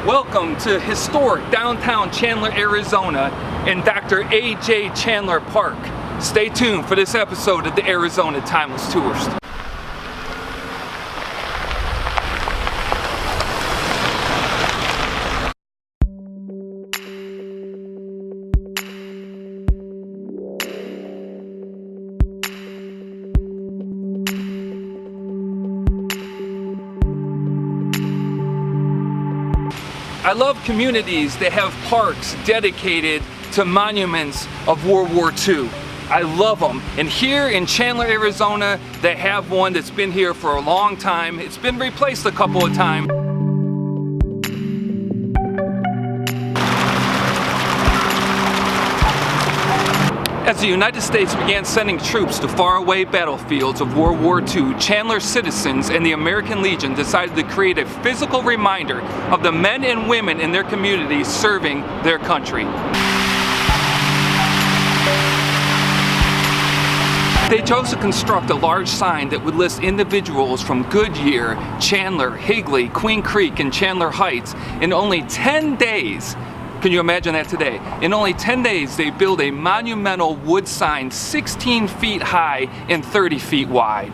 Welcome to historic downtown Chandler, Arizona in Dr. A.J. Chandler Park. Stay tuned for this episode of the Arizona Timeless Tourist. I love communities that have parks dedicated to monuments of World War II. I love them. And here in Chandler, Arizona, they have one that's been here for a long time. It's been replaced a couple of times. As the United States began sending troops to faraway battlefields of World War II, Chandler citizens and the American Legion decided to create a physical reminder of the men and women in their communities serving their country. They chose to construct a large sign that would list individuals from Goodyear, Chandler, Higley, Queen Creek, and Chandler Heights in only 10 days. Can you imagine that today? In only 10 days, they built a monumental wood sign 16 feet high and 30 feet wide.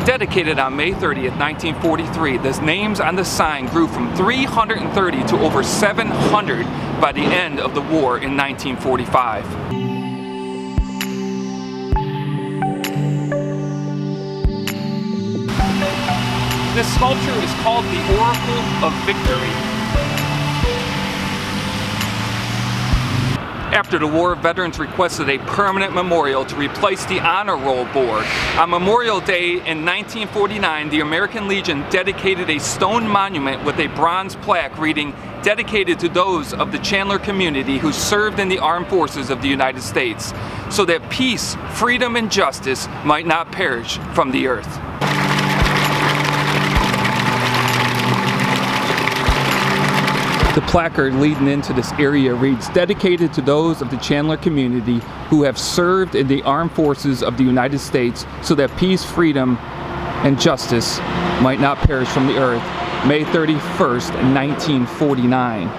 Dedicated on May 30th, 1943, the names on the sign grew from 330 to over 700 by the end of the war in 1945. This sculpture is called the Oracle of Victory. After the war, veterans requested a permanent memorial to replace the honor roll board. On Memorial Day in 1949, the American Legion dedicated a stone monument with a bronze plaque reading, "Dedicated to those of the Chandler community who served in the armed forces of the United States, so that peace, freedom, and justice might not perish from the earth." The placard leading into this area reads, "Dedicated to those of the Chandler community who have served in the armed forces of the United States, so that peace, freedom, and justice might not perish from the earth. May 31st, 1949.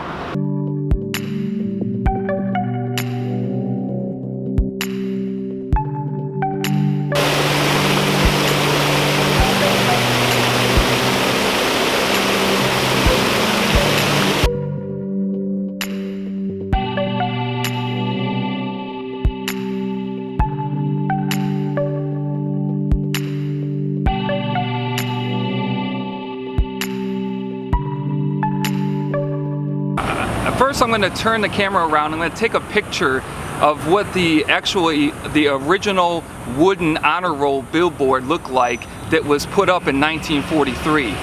First, I'm going to turn the camera around. I'm going to take a picture of what the original wooden honor roll billboard looked like that was put up in 1943.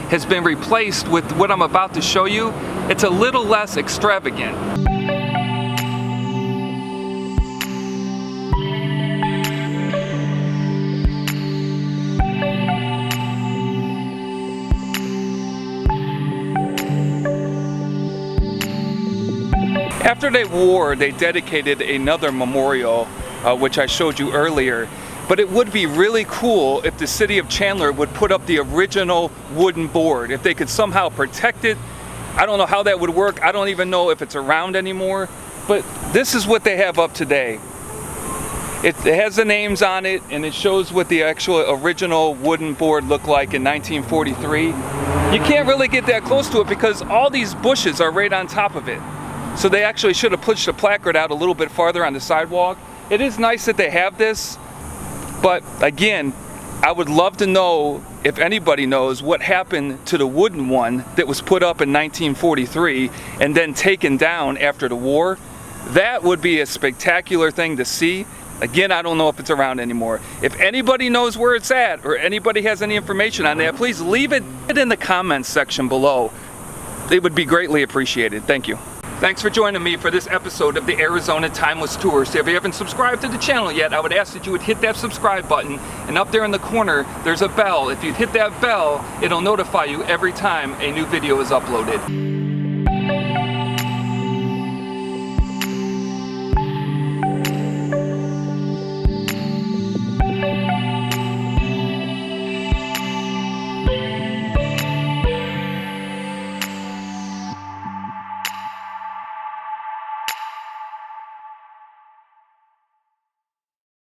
Has been replaced with what I'm about to show you. It's a little less extravagant. After the war, they dedicated another memorial, which I showed you earlier. But it would be really cool if the city of Chandler would put up the original wooden board. If they could somehow protect it. I don't know how that would work. I don't even know if it's around anymore. But this is what they have up today. It has the names on it, and it shows what the actual original wooden board looked like in 1943. You can't really get that close to it because all these bushes are right on top of it. So they actually should have pushed the placard out a little bit farther on the sidewalk. It is nice that they have this, but again, I would love to know if anybody knows what happened to the wooden one that was put up in 1943 and then taken down after the war. That would be a spectacular thing to see. Again, I don't know if it's around anymore. If anybody knows where it's at or anybody has any information on that, please leave it in the comments section below. It would be greatly appreciated. Thank you. Thanks for joining me for this episode of the Arizona Timeless Tour. So if you haven't subscribed to the channel yet, I would ask that you would hit that subscribe button, and up there in the corner there's a bell. If you hit that bell, it'll notify you every time a new video is uploaded.